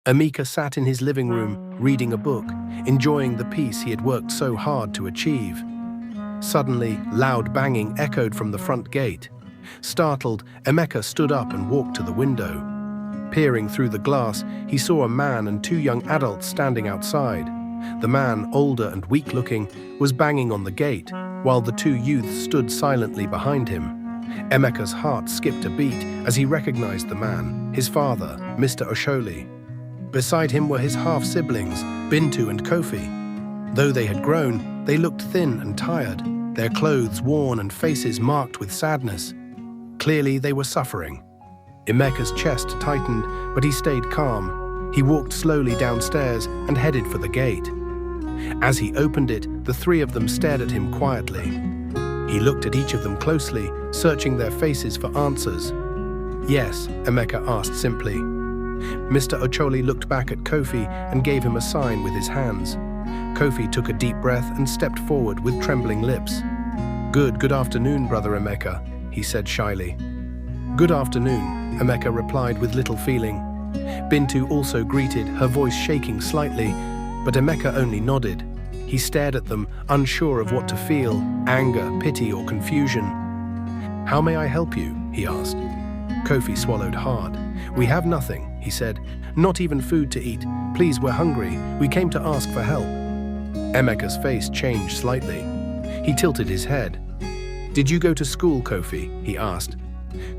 Emeka sat in his living room, reading a book, enjoying the peace he had worked so hard to achieve. Suddenly, loud banging echoed from the front gate. Startled, Emeka stood up and walked to the window. Peering through the glass, he saw a man and two young adults standing outside. The man, older and weak-looking, was banging on the gate, while the two youths stood silently behind him. Emeka's heart skipped a beat as he recognized the man, his father, Mr. Osholi. Beside him were his half-siblings, Bintu and Kofi. Though they had grown, they looked thin and tired, their clothes worn and faces marked with sadness. Clearly, they were suffering. Emeka's chest tightened, but he stayed calm. He walked slowly downstairs and headed for the gate. As he opened it, the three of them stared at him quietly. He looked at each of them closely, searching their faces for answers. "Yes," Emeka asked simply. Mr. Ocholi looked back at Kofi and gave him a sign with his hands. Kofi took a deep breath and stepped forward with trembling lips. Good afternoon, Brother Emeka," he said shyly. "Good afternoon," Emeka replied with little feeling. Bintu also greeted, her voice shaking slightly, but Emeka only nodded. He stared at them, unsure of what to feel, anger, pity, or confusion. "How may I help you?" he asked. Kofi swallowed hard. "We have nothing," he said. "Not even food to eat. Please, we're hungry. We came to ask for help." Emeka's face changed slightly. He tilted his head. "Did you go to school, Kofi?" he asked.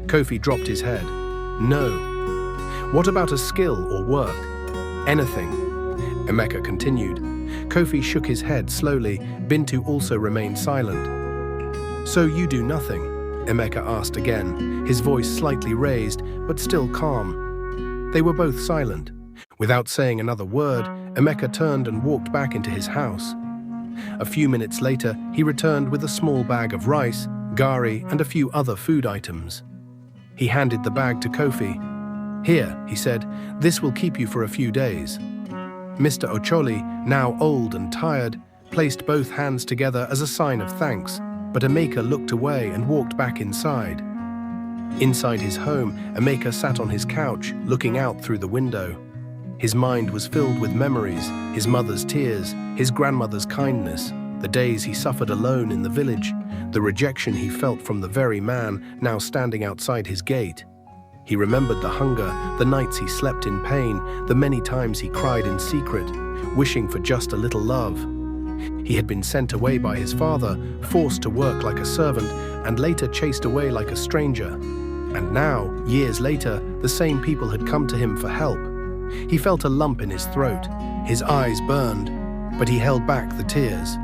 Kofi dropped his head. "No." "What about a skill or work?" "Anything." Emeka continued. Kofi shook his head slowly. Bintu also remained silent. "So you do nothing?" Emeka asked again, his voice slightly raised, but still calm. They were both silent. Without saying another word, Emeka turned and walked back into his house. A few minutes later, he returned with a small bag of rice, gari, and a few other food items. He handed the bag to Kofi. "Here," he said, "this will keep you for a few days." Mr. Ocholi, now old and tired, placed both hands together as a sign of thanks, but Emeka looked away and walked back inside. Inside his home, Emeka sat on his couch, looking out through the window. His mind was filled with memories, his mother's tears, his grandmother's kindness, the days he suffered alone in the village, the rejection he felt from the very man now standing outside his gate. He remembered the hunger, the nights he slept in pain, the many times he cried in secret, wishing for just a little love. He had been sent away by his father, forced to work like a servant, and later chased away like a stranger. And now, years later, the same people had come to him for help. He felt a lump in his throat. His eyes burned, but he held back the tears.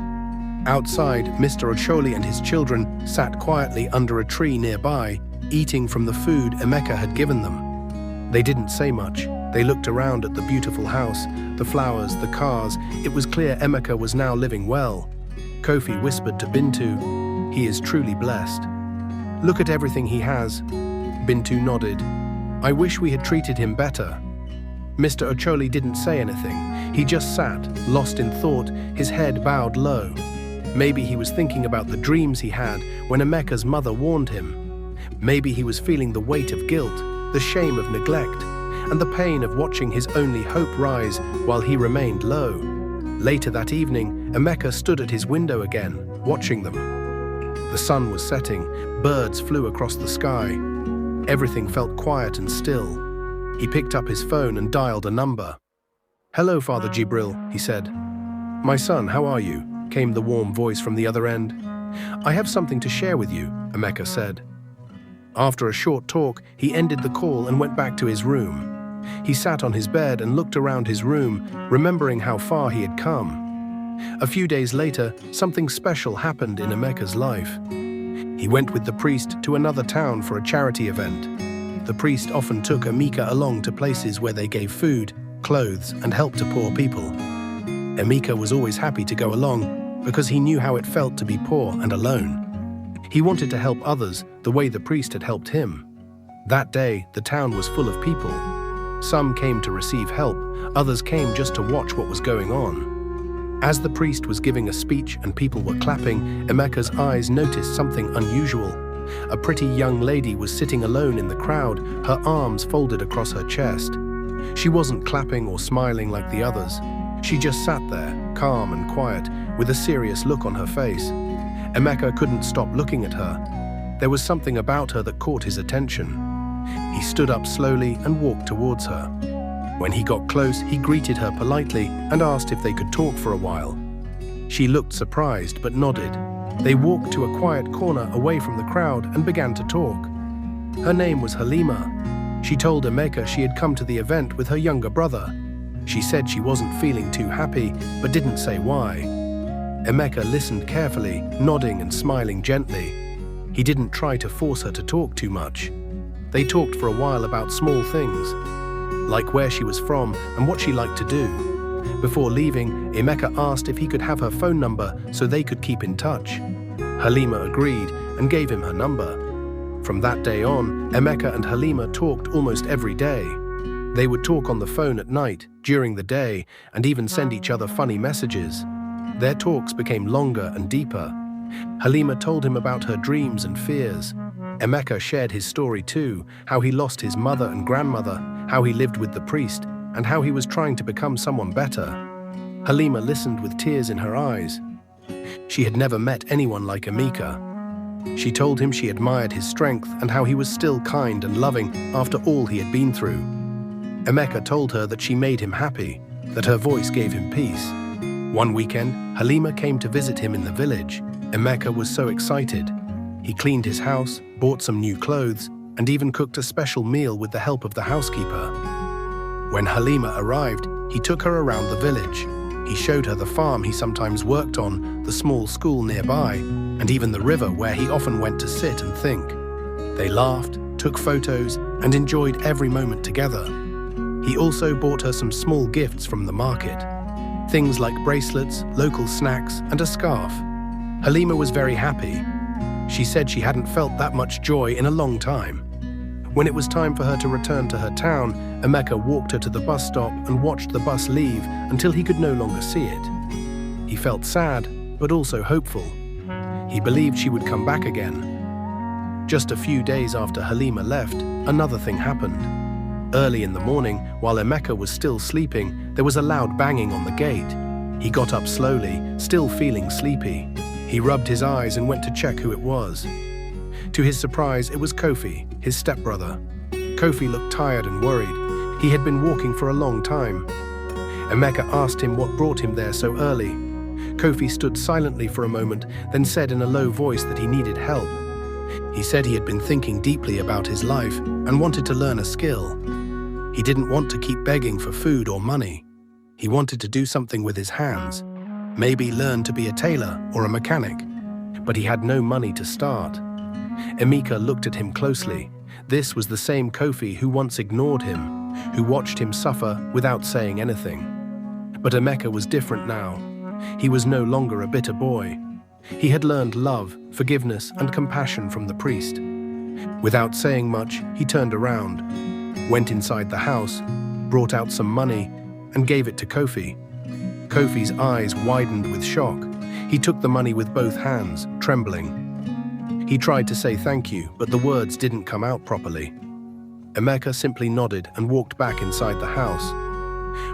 Outside, Mr. Ocholi and his children sat quietly under a tree nearby, eating from the food Emeka had given them. They didn't say much. They looked around at the beautiful house, the flowers, the cars. It was clear Emeka was now living well. Kofi whispered to Bintu, "He is truly blessed. Look at everything he has." Bintu nodded. "I wish we had treated him better." Mr. Ocholi didn't say anything. He just sat, lost in thought, his head bowed low. Maybe he was thinking about the dreams he had when Emeka's mother warned him. Maybe he was feeling the weight of guilt, the shame of neglect, and the pain of watching his only hope rise while he remained low. Later that evening, Emeka stood at his window again, watching them. The sun was setting, birds flew across the sky. Everything felt quiet and still. He picked up his phone and dialed a number. "Hello, Father Jibril," he said. "My son, how are you?" came the warm voice from the other end. "I have something to share with you," Emeka said. After a short talk, he ended the call and went back to his room. He sat on his bed and looked around his room, remembering how far he had come. A few days later, something special happened in Emeka's life. He went with the priest to another town for a charity event. The priest often took Emeka along to places where they gave food, clothes, and help to poor people. Emeka was always happy to go along because he knew how it felt to be poor and alone. He wanted to help others the way the priest had helped him. That day, the town was full of people. Some came to receive help, others came just to watch what was going on. As the priest was giving a speech and people were clapping, Emeka's eyes noticed something unusual. A pretty young lady was sitting alone in the crowd, her arms folded across her chest. She wasn't clapping or smiling like the others. She just sat there, calm and quiet, with a serious look on her face. Emeka couldn't stop looking at her. There was something about her that caught his attention. He stood up slowly and walked towards her. When he got close, he greeted her politely and asked if they could talk for a while. She looked surprised but nodded. They walked to a quiet corner away from the crowd and began to talk. Her name was Halima. She told Emeka she had come to the event with her younger brother. She said she wasn't feeling too happy, but didn't say why. Emeka listened carefully, nodding and smiling gently. He didn't try to force her to talk too much. They talked for a while about small things, like where she was from and what she liked to do. Before leaving, Emeka asked if he could have her phone number so they could keep in touch. Halima agreed and gave him her number. From that day on, Emeka and Halima talked almost every day. They would talk on the phone at night, during the day, and even send each other funny messages. Their talks became longer and deeper. Halima told him about her dreams and fears. Emeka shared his story too, how he lost his mother and grandmother, how he lived with the priest, and how he was trying to become someone better. Halima listened with tears in her eyes. She had never met anyone like Emeka. She told him she admired his strength and how he was still kind and loving after all he had been through. Emeka told her that she made him happy, that her voice gave him peace. One weekend, Halima came to visit him in the village. Emeka was so excited. He cleaned his house, bought some new clothes, and even cooked a special meal with the help of the housekeeper. When Halima arrived, he took her around the village. He showed her the farm he sometimes worked on, the small school nearby, and even the river where he often went to sit and think. They laughed, took photos, and enjoyed every moment together. He also bought her some small gifts from the market. Things like bracelets, local snacks, and a scarf. Halima was very happy. She said she hadn't felt that much joy in a long time. When it was time for her to return to her town, Emeka walked her to the bus stop and watched the bus leave until he could no longer see it. He felt sad, but also hopeful. He believed she would come back again. Just a few days after Halima left, another thing happened. Early in the morning, while Emeka was still sleeping, there was a loud banging on the gate. He got up slowly, still feeling sleepy. He rubbed his eyes and went to check who it was. To his surprise, it was Kofi, his stepbrother. Kofi looked tired and worried. He had been walking for a long time. Emeka asked him what brought him there so early. Kofi stood silently for a moment, then said in a low voice that he needed help. He said he had been thinking deeply about his life and wanted to learn a skill. He didn't want to keep begging for food or money. He wanted to do something with his hands, maybe learn to be a tailor or a mechanic, but he had no money to start. Emeka looked at him closely. This was the same Kofi who once ignored him, who watched him suffer without saying anything. But Emeka was different now. He was no longer a bitter boy. He had learned love, forgiveness, and compassion from the priest. Without saying much, he turned around, went inside the house, brought out some money, and gave it to Kofi. Kofi's eyes widened with shock. He took the money with both hands, trembling. He tried to say thank you, but the words didn't come out properly. Emeka simply nodded and walked back inside the house.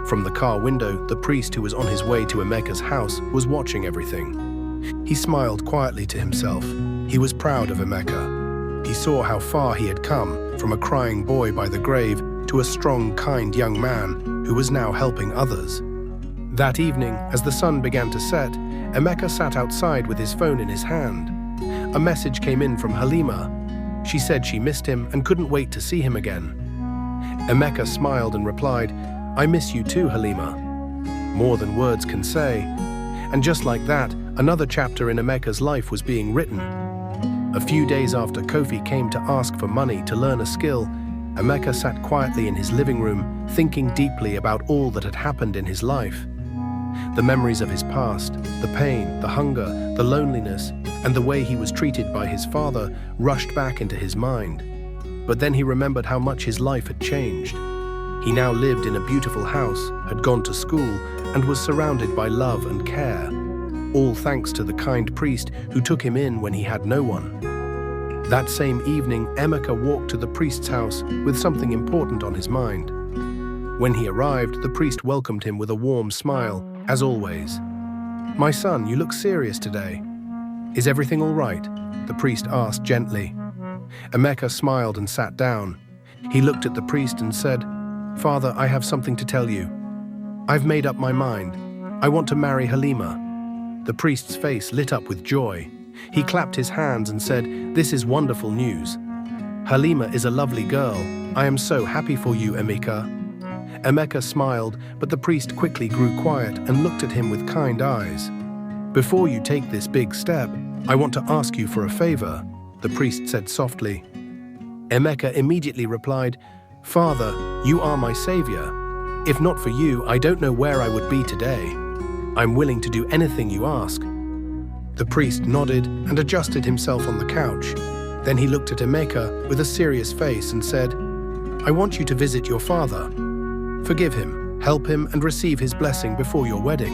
From the car window, the priest who was on his way to Emeka's house was watching everything. He smiled quietly to himself. He was proud of Emeka. He saw how far he had come, from a crying boy by the grave to a strong, kind young man who was now helping others. That evening, as the sun began to set, Emeka sat outside with his phone in his hand. A message came in from Halima. She said she missed him and couldn't wait to see him again. Emeka smiled and replied, "I miss you too, Halima." More than words can say. And just like that, another chapter in Emeka's life was being written. A few days after Kofi came to ask for money to learn a skill, Emeka sat quietly in his living room, thinking deeply about all that had happened in his life. The memories of his past, the pain, the hunger, the loneliness, and the way he was treated by his father rushed back into his mind. But then he remembered how much his life had changed. He now lived in a beautiful house, had gone to school, and was surrounded by love and care. All thanks to the kind priest who took him in when he had no one. That same evening, Emeka walked to the priest's house with something important on his mind. When he arrived, the priest welcomed him with a warm smile, as always. "My son, you look serious today. Is everything all right?" the priest asked gently. Emeka smiled and sat down. He looked at the priest and said, "Father, I have something to tell you. I've made up my mind. I want to marry Halima." The priest's face lit up with joy. He clapped his hands and said, "This is wonderful news. Halima is a lovely girl. I am so happy for you, Emeka." Emeka smiled, but the priest quickly grew quiet and looked at him with kind eyes. "Before you take this big step, I want to ask you for a favor," the priest said softly. Emeka immediately replied, "Father, you are my savior. If not for you, I don't know where I would be today. I'm willing to do anything you ask." The priest nodded and adjusted himself on the couch. Then he looked at Emeka with a serious face and said, "I want you to visit your father. Forgive him, help him, and receive his blessing before your wedding.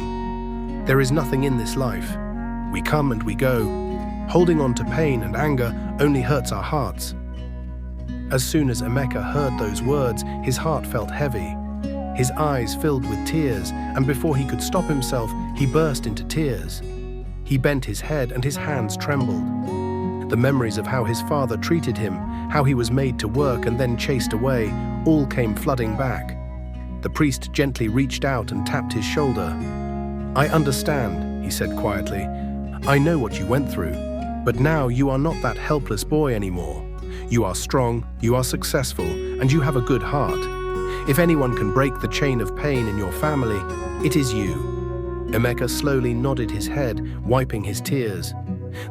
There is nothing in this life. We come and we go. Holding on to pain and anger only hurts our hearts." As soon as Emeka heard those words, his heart felt heavy. His eyes filled with tears, and before he could stop himself, he burst into tears. He bent his head and his hands trembled. The memories of how his father treated him, how he was made to work and then chased away, all came flooding back. The priest gently reached out and tapped his shoulder. "I understand," he said quietly. "I know what you went through, but now you are not that helpless boy anymore. You are strong, you are successful, and you have a good heart. If anyone can break the chain of pain in your family, it is you." Emeka slowly nodded his head, wiping his tears.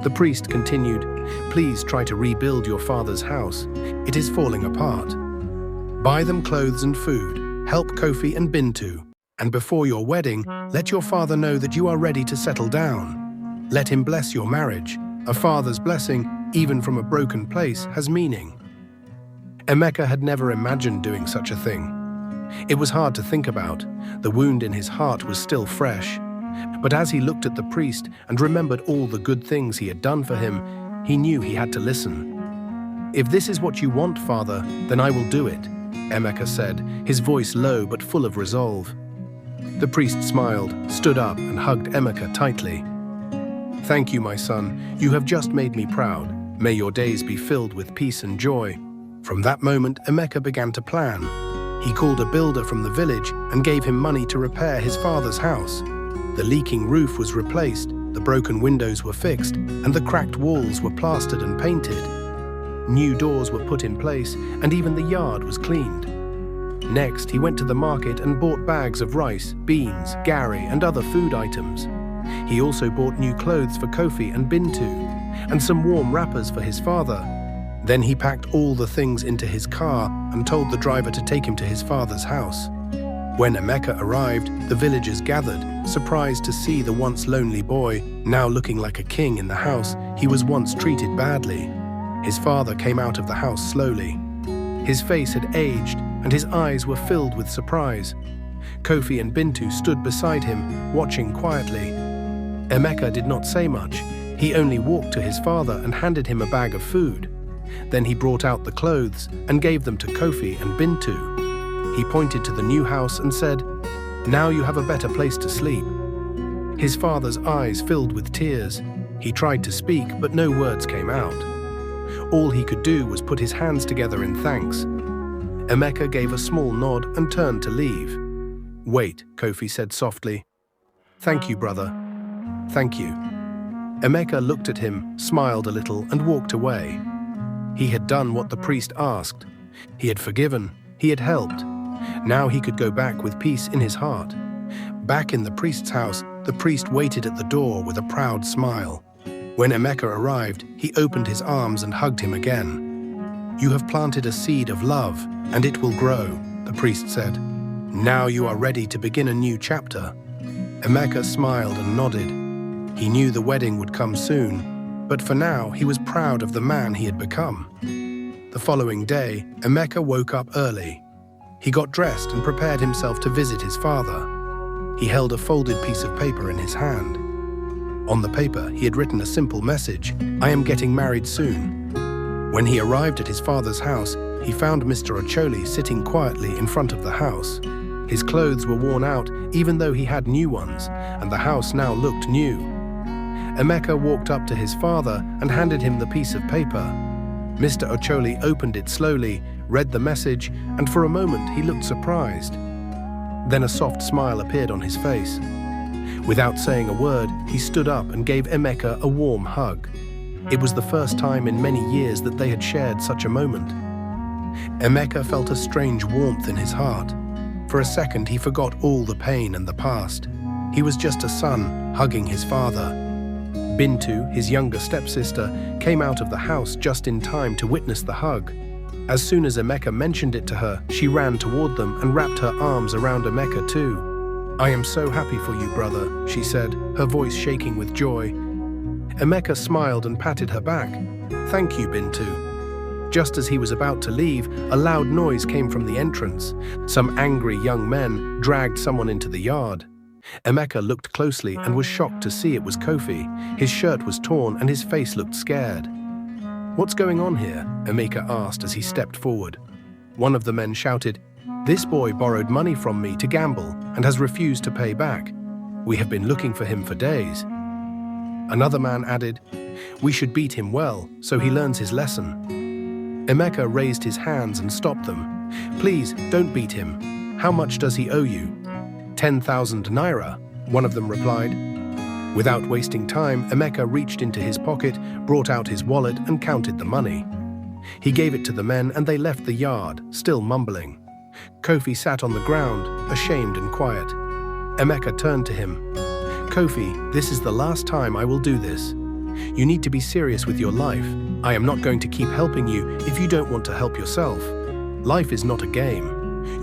The priest continued, "Please try to rebuild your father's house. It is falling apart. Buy them clothes and food. Help Kofi and Bintu. And before your wedding, let your father know that you are ready to settle down. Let him bless your marriage. A father's blessing, even from a broken place, has meaning." Emeka had never imagined doing such a thing. It was hard to think about. The wound in his heart was still fresh. But as he looked at the priest and remembered all the good things he had done for him, he knew he had to listen. "If this is what you want, Father, then I will do it," Emeka said, his voice low but full of resolve. The priest smiled, stood up, and hugged Emeka tightly. "Thank you, my son. You have just made me proud. May your days be filled with peace and joy." From that moment, Emeka began to plan. He called a builder from the village and gave him money to repair his father's house. The leaking roof was replaced, the broken windows were fixed, and the cracked walls were plastered and painted. New doors were put in place, and even the yard was cleaned. Next, he went to the market and bought bags of rice, beans, gari, and other food items. He also bought new clothes for Kofi and Bintu, and some warm wrappers for his father. Then he packed all the things into his car and told the driver to take him to his father's house. When Emeka arrived, the villagers gathered, surprised to see the once lonely boy, now looking like a king in the house he was once treated badly. His father came out of the house slowly. His face had aged, and his eyes were filled with surprise. Kofi and Bintu stood beside him, watching quietly. Emeka did not say much. He only walked to his father and handed him a bag of food. Then he brought out the clothes and gave them to Kofi and Bintu. He pointed to the new house and said, "Now you have a better place to sleep." His father's eyes filled with tears. He tried to speak, but no words came out. All he could do was put his hands together in thanks. Emeka gave a small nod and turned to leave. "Wait," Kofi said softly. "Thank you, brother. Thank you." Emeka looked at him, smiled a little, and walked away. He had done what the priest asked. He had forgiven. He had helped. Now he could go back with peace in his heart. Back in the priest's house, the priest waited at the door with a proud smile. When Emeka arrived, he opened his arms and hugged him again. "You have planted a seed of love, and it will grow," the priest said. "Now you are ready to begin a new chapter." Emeka smiled and nodded. He knew the wedding would come soon, but for now he was proud of the man he had become. The following day, Emeka woke up early. He got dressed and prepared himself to visit his father. He held a folded piece of paper in his hand. On the paper, he had written a simple message, "I am getting married soon." When he arrived at his father's house, he found Mr. Ocholi sitting quietly in front of the house. His clothes were worn out, even though he had new ones, and the house now looked new. Emeka walked up to his father and handed him the piece of paper. Mr. Ocholi opened it slowly, read the message, and for a moment he looked surprised. Then a soft smile appeared on his face. Without saying a word, he stood up and gave Emeka a warm hug. It was the first time in many years that they had shared such a moment. Emeka felt a strange warmth in his heart. For a second, he forgot all the pain and the past. He was just a son hugging his father. Bintu, his younger stepsister, came out of the house just in time to witness the hug. As soon as Emeka mentioned it to her, she ran toward them and wrapped her arms around Emeka too. "I am so happy for you, brother," she said, her voice shaking with joy. Emeka smiled and patted her back. "Thank you, Bintu." Just as he was about to leave, a loud noise came from the entrance. Some angry young men dragged someone into the yard. Emeka looked closely and was shocked to see it was Kofi. His shirt was torn and his face looked scared. "What's going on here?" Emeka asked as he stepped forward. One of the men shouted, "This boy borrowed money from me to gamble and has refused to pay back. We have been looking for him for days." Another man added, "We should beat him well, so he learns his lesson." Emeka raised his hands and stopped them. "Please, don't beat him. How much does he owe you?" 10,000 naira, one of them replied. Without wasting time, Emeka reached into his pocket, brought out his wallet and counted the money. He gave it to the men and they left the yard, still mumbling. Kofi sat on the ground, ashamed and quiet. Emeka turned to him. "Kofi, this is the last time I will do this. You need to be serious with your life. I am not going to keep helping you if you don't want to help yourself. Life is not a game.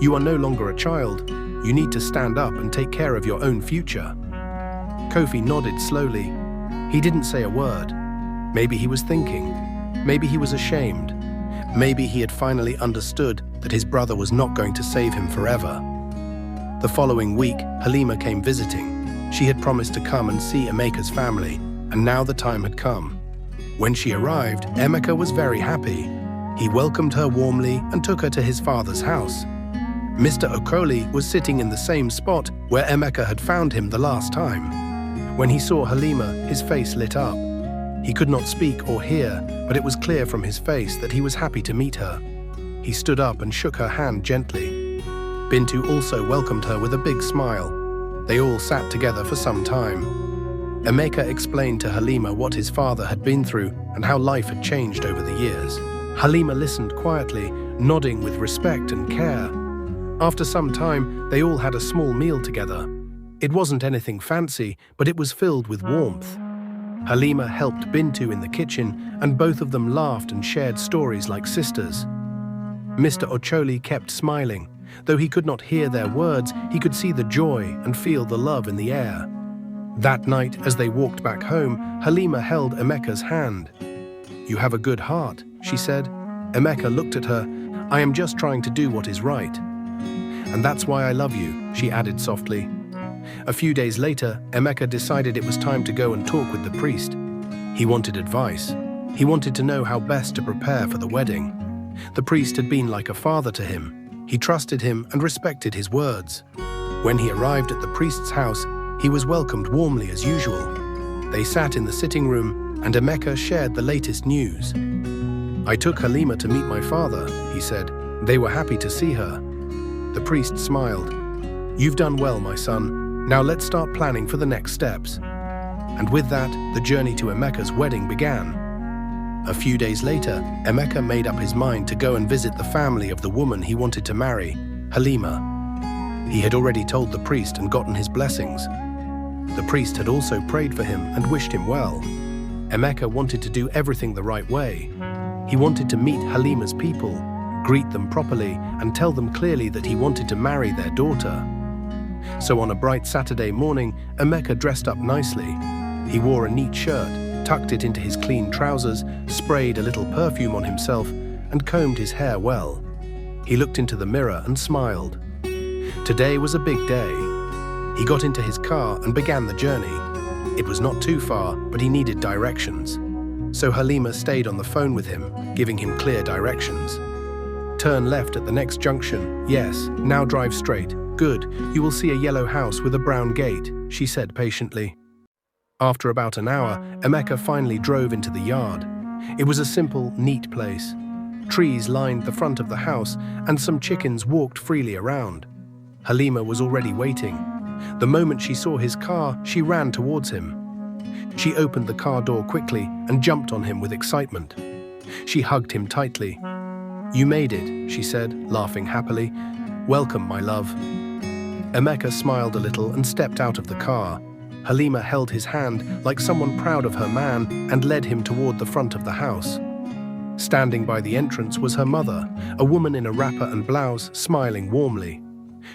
You are no longer a child. You need to stand up and take care of your own future." Kofi nodded slowly. He didn't say a word. Maybe he was thinking. Maybe he was ashamed. Maybe he had finally understood that his brother was not going to save him forever. The following week, Halima came visiting. She had promised to come and see Emeka's family, and now the time had come. When she arrived, Emeka was very happy. He welcomed her warmly and took her to his father's house. Mr. Okoli was sitting in the same spot where Emeka had found him the last time. When he saw Halima, his face lit up. He could not speak or hear, but it was clear from his face that he was happy to meet her. He stood up and shook her hand gently. Bintu also welcomed her with a big smile. They all sat together for some time. Emeka explained to Halima what his father had been through and how life had changed over the years. Halima listened quietly, nodding with respect and care. After some time, they all had a small meal together. It wasn't anything fancy, but it was filled with warmth. Halima helped Bintu in the kitchen, and both of them laughed and shared stories like sisters. Mr. Ocholi kept smiling. Though he could not hear their words, he could see the joy and feel the love in the air. That night, as they walked back home, Halima held Emeka's hand. "You have a good heart," she said. Emeka looked at her. "I am just trying to do what is right. And that's why I love you," she added softly. A few days later, Emeka decided it was time to go and talk with the priest. He wanted advice. He wanted to know how best to prepare for the wedding. The priest had been like a father to him. He trusted him and respected his words. When he arrived at the priest's house, he was welcomed warmly as usual. They sat in the sitting room, and Emeka shared the latest news. "I took Halima to meet my father," he said. "They were happy to see her." The priest smiled. "You've done well, my son. Now let's start planning for the next steps." And with that, the journey to Emeka's wedding began. A few days later, Emeka made up his mind to go and visit the family of the woman he wanted to marry, Halima. He had already told the priest and gotten his blessings. The priest had also prayed for him and wished him well. Emeka wanted to do everything the right way. He wanted to meet Halima's people, greet them properly, and tell them clearly that he wanted to marry their daughter. So on a bright Saturday morning, Emeka dressed up nicely. He wore a neat shirt, tucked it into his clean trousers, sprayed a little perfume on himself, and combed his hair well. He looked into the mirror and smiled. Today was a big day. He got into his car and began the journey. It was not too far, but he needed directions. So Halima stayed on the phone with him, giving him clear directions. "Turn left at the next junction. Yes, now drive straight. Good, you will see a yellow house with a brown gate, she said patiently. After about an hour, Emeka finally drove into the yard. It was a simple, neat place. Trees lined the front of the house, and some chickens walked freely around. Halima was already waiting. The moment she saw his car, she ran towards him. She opened the car door quickly and jumped on him with excitement. She hugged him tightly. "You made it," she said, laughing happily. "Welcome, my love." Emeka smiled a little and stepped out of the car. Halima held his hand like someone proud of her man and led him toward the front of the house. Standing by the entrance was her mother, a woman in a wrapper and blouse, smiling warmly.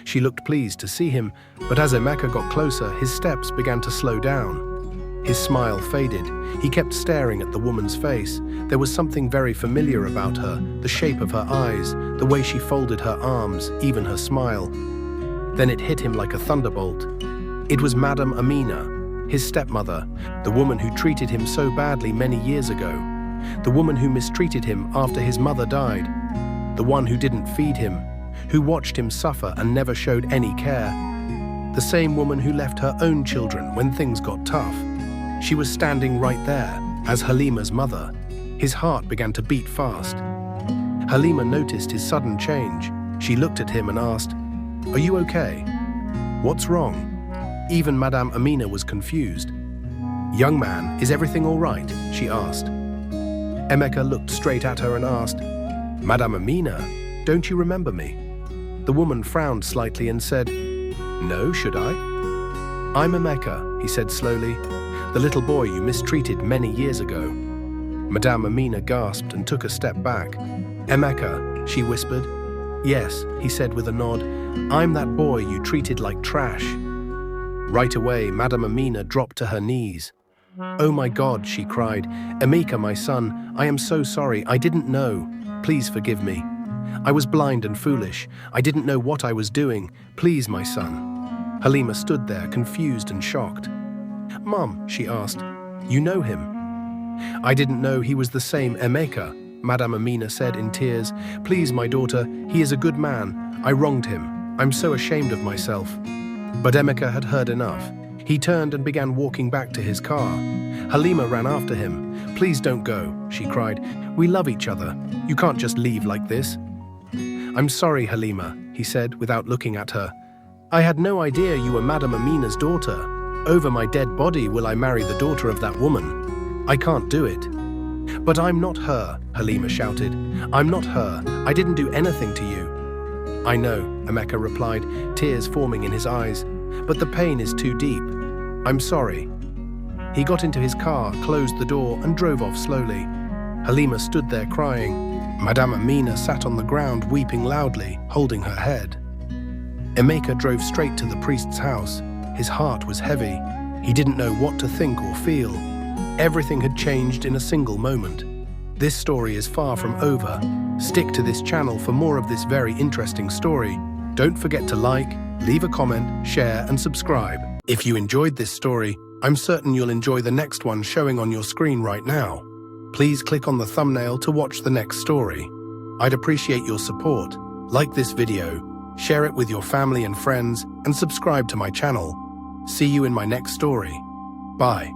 She looked pleased to see him, but as Emeka got closer, his steps began to slow down. His smile faded. He kept staring at the woman's face. There was something very familiar about her, the shape of her eyes, the way she folded her arms, even her smile. Then it hit him like a thunderbolt. It was Madame Amina, his stepmother, the woman who treated him so badly many years ago, the woman who mistreated him after his mother died, the one who didn't feed him, who watched him suffer and never showed any care, the same woman who left her own children when things got tough. She was standing right there, as Halima's mother. His heart began to beat fast. Halima noticed his sudden change. She looked at him and asked, "Are you okay? What's wrong?" Even Madame Amina was confused. "Young man, is everything all right?" she asked. Emeka looked straight at her and asked, "Madame Amina, don't you remember me?" The woman frowned slightly and said, "No, should I?" "I'm Emeka," he said slowly, "the little boy you mistreated many years ago." Madame Amina gasped and took a step back. "Emeka," she whispered. "Yes," he said with a nod, "I'm that boy you treated like trash." Right away, Madame Amina dropped to her knees. "Oh my God," she cried. "Emeka, my son, I am so sorry. I didn't know. Please forgive me. I was blind and foolish. I didn't know what I was doing. Please, my son." Halima stood there, confused and shocked. "Mom," she asked, "you know him?" "I didn't know he was the same Emeka," Madame Amina said in tears. "Please, my daughter, he is a good man. I wronged him. I'm so ashamed of myself." But Emeka had heard enough. He turned and began walking back to his car. Halima ran after him. "Please don't go," she cried. "We love each other. You can't just leave like this." "I'm sorry, Halima," he said without looking at her. "I had no idea you were Madame Amina's daughter. Over my dead body will I marry the daughter of that woman. I can't do it." "But I'm not her," Halima shouted. "I'm not her. I didn't do anything to you." "I know," Emeka replied, tears forming in his eyes, "but the pain is too deep. I'm sorry." He got into his car, closed the door, and drove off slowly. Halima stood there crying. Madame Amina sat on the ground weeping loudly, holding her head. Emeka drove straight to the priest's house. His heart was heavy. He didn't know what to think or feel. Everything had changed in a single moment. This story is far from over. Stick to this channel for more of this very interesting story. Don't forget to like, leave a comment, share, and subscribe. If you enjoyed this story, I'm certain you'll enjoy the next one showing on your screen right now. Please click on the thumbnail to watch the next story. I'd appreciate your support. Like this video, share it with your family and friends, and subscribe to my channel. See you in my next story. Bye.